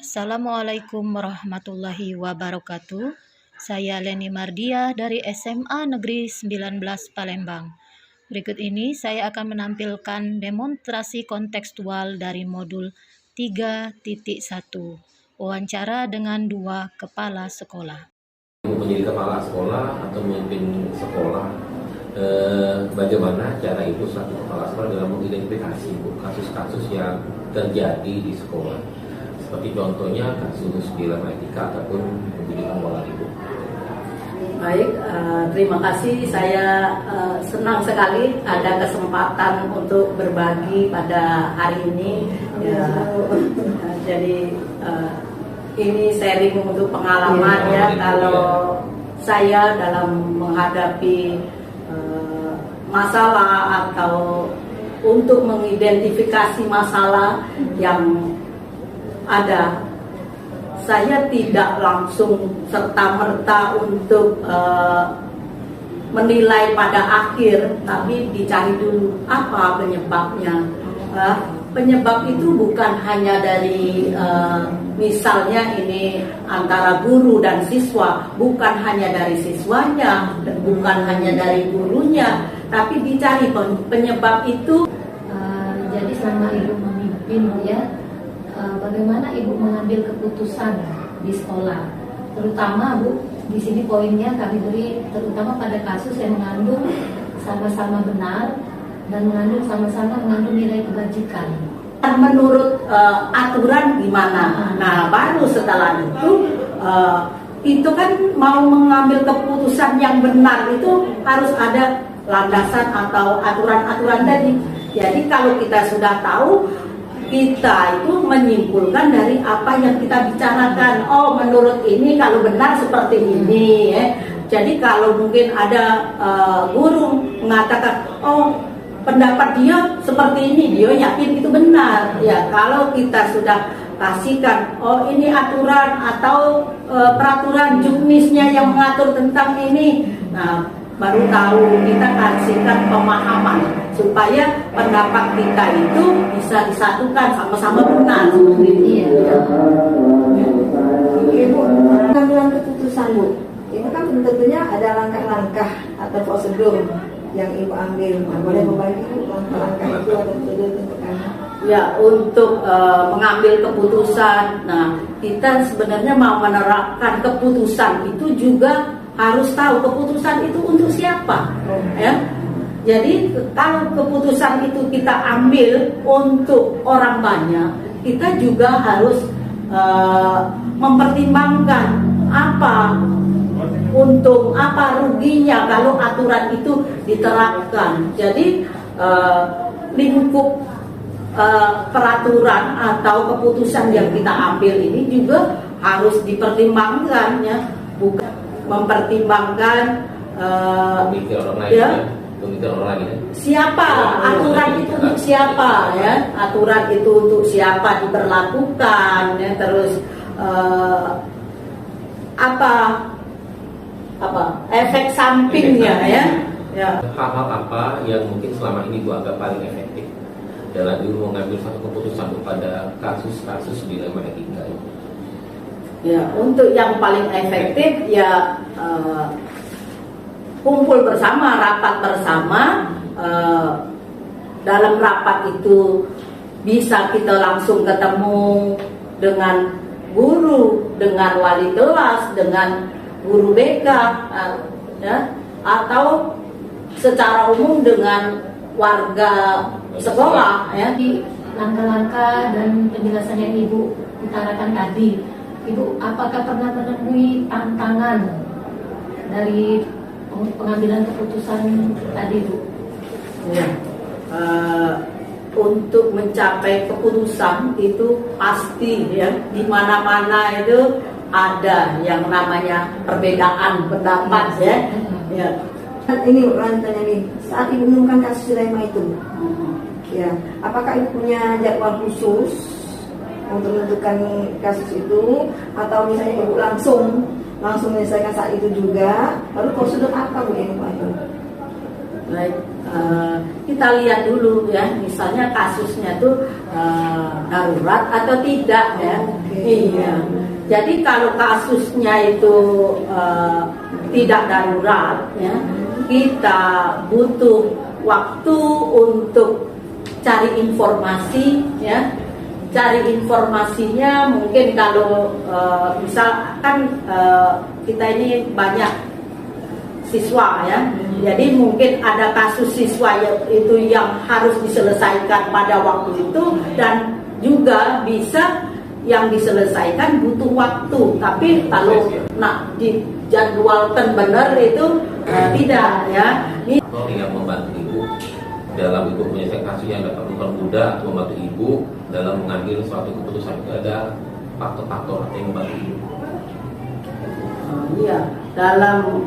Assalamualaikum warahmatullahi wabarakatuh. Saya Leni Mardia dari SMA Negeri 19 Palembang. Berikut ini saya akan menampilkan demonstrasi kontekstual dari modul 3.1, wawancara dengan dua kepala sekolah. Menjadi kepala sekolah atau memimpin sekolah, bagaimana cara itu satu kepala sekolah dalam mengidentifikasi kasus-kasus yang terjadi di sekolah, seperti contohnya kasus dilema etika ataupun pendidikan moral ibu. Baik, terima kasih. Saya senang sekali ada kesempatan untuk berbagi pada hari ini. Jadi ini sharing untuk pengalaman ya. Kalau saya dalam menghadapi masalah atau untuk mengidentifikasi masalah yang ada, saya tidak langsung serta-merta untuk menilai pada akhir, tapi dicari dulu apa penyebabnya. Penyebab itu bukan hanya dari misalnya ini antara guru dan siswa, bukan hanya dari siswanya, bukan hanya dari gurunya, tapi dicari penyebab itu. Jadi selama ibu memimpin ya, bagaimana ibu mengambil keputusan di sekolah, terutama Bu, di sini poinnya kami beri terutama pada kasus yang mengandung sama-sama benar dan sama-sama mengandung nilai kebajikan. Menurut aturan gimana? Nah, baru setelah itu kan mau mengambil keputusan yang benar itu harus ada landasan atau aturan-aturan tadi. Jadi kalau kita sudah tahu, kita itu menyimpulkan dari apa yang kita bicarakan. Oh, menurut ini kalau benar seperti ini ya. Jadi kalau mungkin ada guru mengatakan, oh pendapat dia seperti ini, dia yakin itu benar. Ya, kalau kita sudah kasihkan, oh ini aturan atau peraturan juknisnya yang mengatur tentang ini. Nah, baru tahu kita kasihkan pemahaman supaya pendapat kita itu bisa disatukan sama-sama benar seperti itu. Ibu, pengambilan keputusan Bu, itu kan tentunya ada langkah-langkah atau prosedur yang ibu ambil. Boleh membagi langkah-langkah itu atau prosedur tentukannya? Ya, untuk mengambil keputusan, nah kita sebenarnya mau menerapkan keputusan itu juga harus tahu keputusan itu untuk siapa, ya. Jadi kalau keputusan itu kita ambil untuk orang banyak, kita juga harus mempertimbangkan apa untung, apa ruginya kalau aturan itu diterapkan. Jadi lingkup peraturan atau keputusan yang kita ambil ini juga harus dipertimbangkan ya, bukan mempertimbangkan Pemikiran orang lain, ya, pemikiran orang lain ya. Siapa aturan itu untuk siapa ya, aturan itu untuk siapa diberlakukan ya, terus apa efek sampingnya ya. Hal-hal apa yang mungkin selama ini Bu anggap paling efektif dalam Ibu mengambil satu keputusan pada kasus-kasus dilema etika itu? Ya, untuk yang paling efektif ya kumpul bersama, rapat bersama. Dalam rapat itu bisa kita langsung ketemu dengan guru, dengan wali kelas, dengan guru BK, ya, atau secara umum dengan warga sekolah ya. Di langkah-langkah dan penjelasan yang ibu utarakan tadi, ibu apakah pernah menemui tantangan dari pengambilan keputusan tadi Bu? Ya. Untuk mencapai keputusan itu pasti ya, di mana-mana itu ada yang namanya perbedaan pendapat ya. Ya. Ini lanjutannya nih, saat ibu menemukan kasus dilema itu, ya, apakah ibu punya jadwal khusus untuk menentukan kasus itu, atau misalnya ibu langsung menyelesaikan saat itu juga, lalu prosedur apa Bu yang ibu ambil? Baik, kita lihat dulu ya, misalnya kasusnya tuh darurat atau tidak ya. Iya. Jadi kalau kasusnya itu tidak darurat ya, kita butuh waktu untuk cari informasi ya. Cari informasinya mungkin kalau misalkan kita ini banyak siswa ya, jadi mungkin ada kasus siswa itu yang harus diselesaikan pada waktu itu, dan juga bisa yang diselesaikan butuh waktu. Tapi kalau nak dijadwalkan benar itu tidak ya. Atau yang membantu ibu dalam ibu menyelesaikan kasus yang dapat mempermudah atau membantu ibu dalam mengambil suatu keputusan, itu ada faktor-faktor yang membantu ibu. Iya, dalam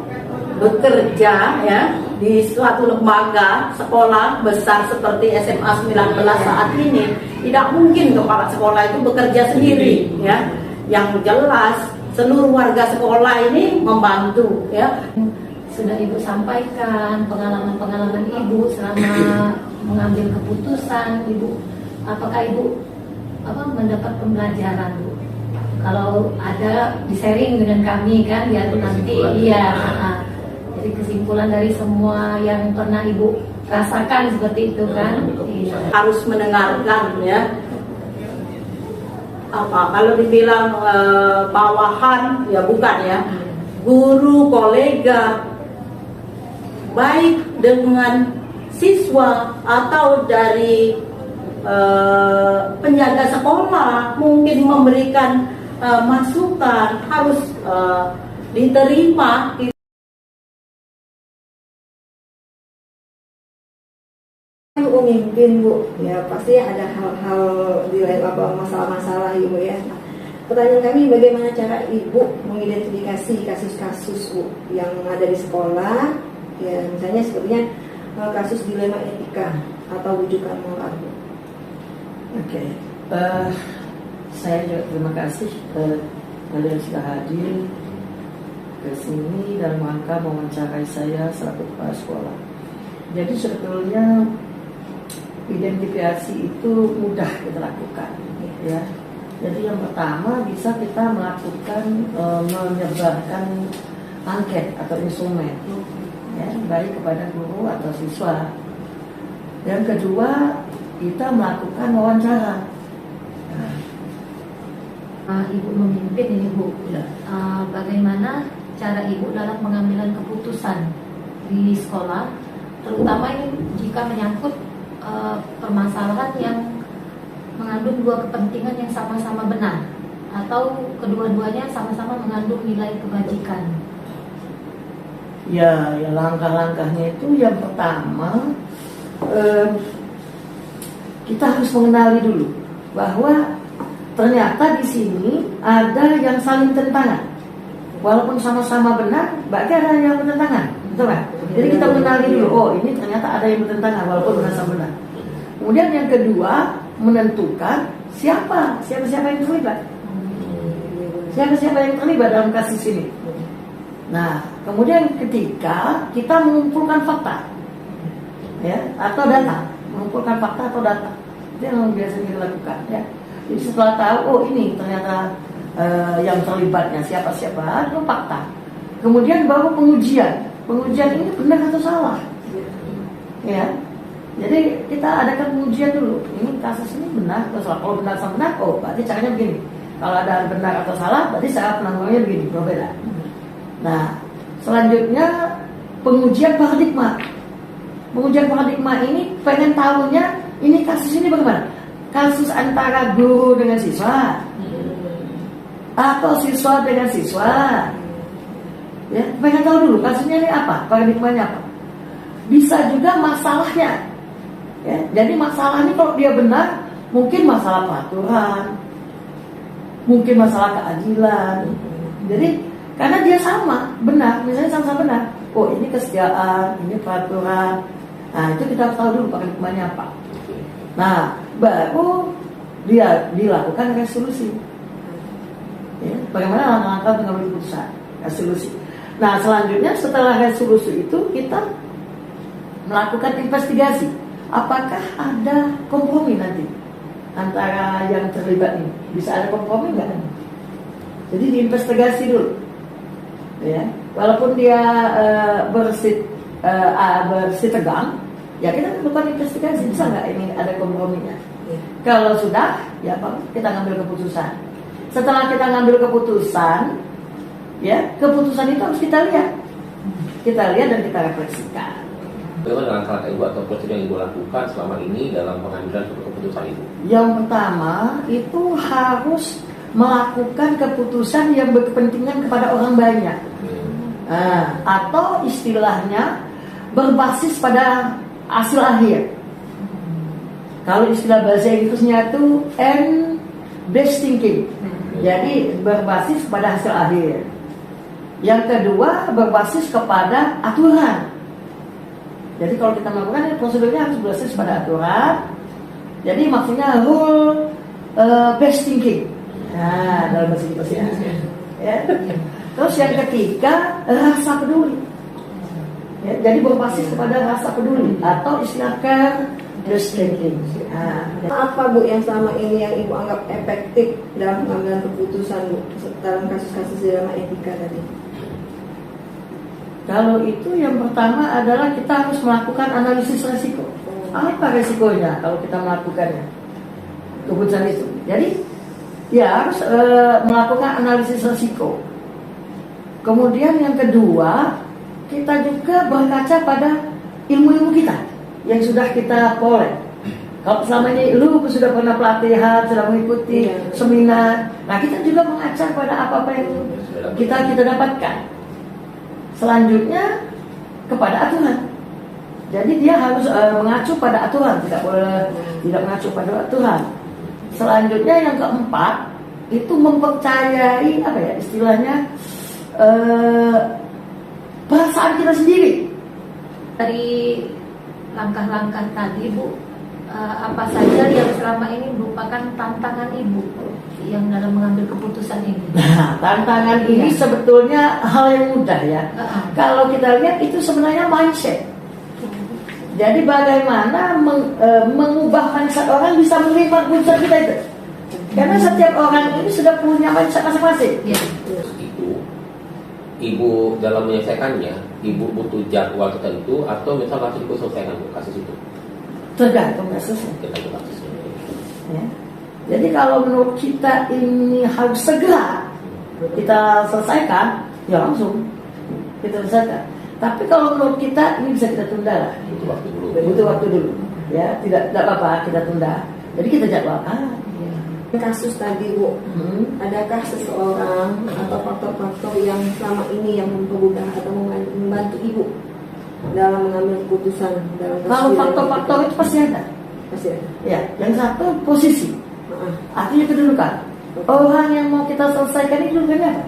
bekerja ya di suatu lembaga sekolah besar seperti SMA 19 saat ini, tidak mungkin kepala sekolah itu bekerja sendiri ya. Yang jelas seluruh warga sekolah ini membantu ya. Sudah Ibu sampaikan pengalaman-pengalaman Ibu selama mengambil keputusan. Ibu, apakah Ibu mendapat pembelajaran, Bu? Kalau ada di-sharing dengan kami kan, ya nanti iya. Jadi kesimpulan dari semua yang pernah Ibu rasakan seperti itu kan. Iya. Harus mendengarkan ya. Kalau dibilang bawahan ya bukan ya. Guru, kolega, baik dengan siswa atau dari penjaga sekolah mungkin memberikan masukan, harus diterima. Memimpin, Bu, ya pasti ada hal-hal di lain masalah-masalah Ibu ya. Pertanyaan kami, bagaimana cara Ibu mengidentifikasi kasus-kasus, Bu, yang ada di sekolah, ya misalnya sepertinya kasus dilema etika atau rujukan moral, Bu. Oke, saya juga terima kasih kalian sudah hadir ke sini dalam rangka mewawancarai saya selaku kepala sekolah. Jadi sebetulnya identifikasi itu mudah kita lakukan, ya. Jadi yang pertama bisa kita melakukan menyebarkan angket atau instrumen, ya, baik kepada guru atau siswa. Yang kedua, kita melakukan wawancara. Ibu memimpin ini, Bu. Ya. Bagaimana cara Ibu dalam pengambilan keputusan di sekolah, terutama ini jika menyangkut permasalahan yang mengandung dua kepentingan yang sama-sama benar, atau kedua-duanya sama-sama mengandung nilai kebajikan? Ya, langkah-langkahnya itu yang pertama, kita harus mengenali dulu bahwa ternyata di sini ada yang saling bertentangan. Walaupun sama-sama benar, berarti ada yang bertentangan, betul kan? Jadi kita mengenali dulu, oh ini ternyata ada yang bertentangan walaupun sama benar. Kemudian yang kedua, menentukan siapa yang terlibat. Siapa yang terlibat dalam kasus ini. Nah, kemudian ketika kita mengumpulkan fakta, ya, atau data, mengumpulkan fakta atau data, itu yang biasa kita lakukan, ya. Jadi setelah tahu, oh ini ternyata yang terlibatnya siapa itu fakta. Kemudian baru pengujian ini benar atau salah, ya. Jadi kita adakan pengujian dulu. Ini kasus ini benar atau salah. Kalau benar sama benar, oh berarti caranya begini. Kalau ada benar atau salah, berarti cara penanggulangannya begini, berbeda. Nah, selanjutnya pengujian paradigma. Pengujian paradigma ini pengen tahunya ini kasus ini bagaimana? Kasus antara guru dengan siswa, atau siswa dengan siswa. Ya, pengen tahu dulu kasusnya ini apa, paradigmanya apa. Bisa juga masalahnya. Ya, jadi masalah ini kalau dia benar, mungkin masalah peraturan, mungkin masalah keadilan. Jadi karena dia sama, benar, misalnya sama-sama benar. Oh ini kesejahteraan, ini peraturan. Nah itu kita harus tahu dulu paradigmanya apa. Nah baru dia dilakukan resolusi. Ya, bagaimana langkah-langkah pengambil keputusan, resolusi. Nah selanjutnya setelah resolusi itu kita melakukan investigasi. Apakah ada kompromi nanti antara yang terlibat ini? Bisa ada kompromi nggak? Jadi diinvestigasi dulu, ya. Walaupun dia bersih tegang, ya kita lakukan investigasi, bisa nggak ini ada komprominya? Kalau sudah, ya kita ngambil keputusan. Setelah kita ngambil keputusan, ya keputusan itu harus kita lihat dan kita refleksikan. Bagaimana langkah ibu atau prosedur yang ibu lakukan selama ini dalam pengambilan keputusan ibu? Yang pertama itu harus melakukan keputusan yang berkepentingan kepada orang banyak, atau istilahnya berbasis pada hasil akhir. Kalau istilah bahasa Inggrisnya itu end-based thinking, jadi berbasis pada hasil akhir. Yang kedua berbasis kepada aturan. Jadi kalau kita melakukan prosedurnya harus berbasis pada aturan. Jadi maksudnya rule based thinking. Nah, dalam bahasa Inggris ya. Terus yang ketiga rasa peduli. Ya, jadi berbasis kepada rasa peduli atau istilah care-based thinking. Apa Bu yang selama ini yang Ibu anggap efektif dalam pengambilan keputusan Bu dalam kasus-kasus dilema etika tadi? Kalau itu yang pertama adalah kita harus melakukan analisis resiko. Apa resikonya kalau kita melakukannya keputusan itu? Jadi ya harus melakukan analisis resiko. Kemudian yang kedua, kita juga berkaca pada ilmu-ilmu kita yang sudah kita peroleh. Kalau selama ini lu sudah pernah pelatihan, sudah mengikuti seminar, nah kita juga mengaca pada apa yang kita dapatkan. Selanjutnya kepada aturan. Jadi dia harus mengacu pada aturan, tidak boleh tidak mengacu pada aturan. Selanjutnya yang keempat itu mempercayai apa ya istilahnya perasaan kita sendiri. Dari langkah-langkah tadi Bu, apa saja yang selama ini merupakan tantangan Ibu yang dalam mengambil keputusan ini? Nah, tantangan ini sebetulnya hal yang mudah ya. Kalau kita lihat itu sebenarnya mindset. Jadi bagaimana mengubah mindset orang bisa menerima keputusan kita itu? Karena setiap orang ini sudah punya mindset masing-masing. Ya. Itu ibu dalam menyelesaikannya, ibu butuh jadwal tertentu atau misal langsung ibu selesaikan kasus itu? Tergantung kasusnya. Tergantung kasusnya. Ya. Jadi kalau menurut kita ini harus segera kita selesaikan, ya langsung kita selesaikan. Tapi kalau menurut kita ini bisa kita tunda lah. Butuh waktu dulu. Butuh waktu dulu. Ya, tidak apa-apa kita tunda. Jadi kita jadwalkan. Kasus tadi Bu, adakah seseorang atau faktor-faktor yang selama ini yang mempermudah atau membantu Ibu dalam mengambil keputusan dalam kasus? Kalau faktor-faktor itu pasti ada. Pasti ada. Ya, yang satu posisi. Artinya kedudukan. Orang yang mau kita selesaikan itu kedudukannya apa?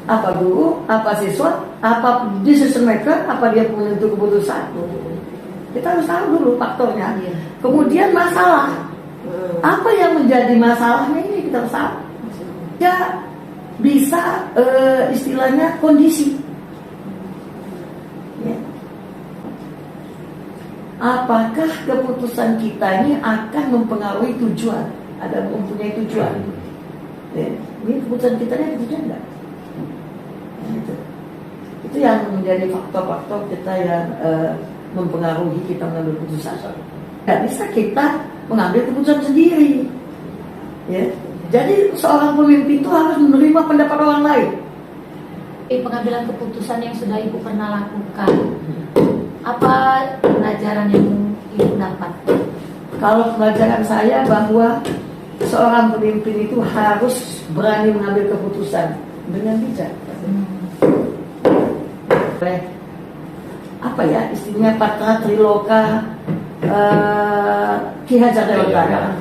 Apa guru, apa siswa, apa decision maker, apa dia penentu keputusan. Kita harus tahu dulu faktornya. Kemudian masalah. Apa yang menjadi masalahnya ini kita harus tahu. Ya bisa istilahnya kondisi. Ya. Apakah keputusan kita ini akan mempengaruhi tujuan? Ada mempunyai tujuan. Ya. Ini keputusan kita ini tujuan enggak? Itu yang menjadi faktor-faktor kita yang mempengaruhi kita mengambil keputusan. Tidak bisa kita mengambil keputusan sendiri. Ya. Jadi seorang pemimpin itu harus menerima pendapat orang lain. Pengambilan keputusan yang sudah Ibu pernah lakukan, apa pelajaran yang Ibu dapat? Kalau pelajaran saya bahwa seorang pemimpin itu harus berani mengambil keputusan dengan bijak. Apa ya istilahnya Patra Triloka Ki Hajar Dewantara.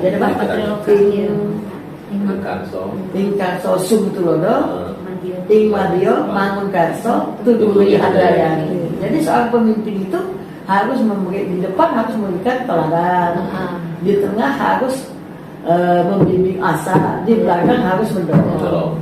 Jadi Patra Triloka Ing Karso Sumtulodo Ing Madio Mangun Karso Tuduli Handayani. Jadi seorang pemimpin itu harus memberi di depan harus memberikan teladan, di tengah harus membimbing asa, di belakang harus mendorong.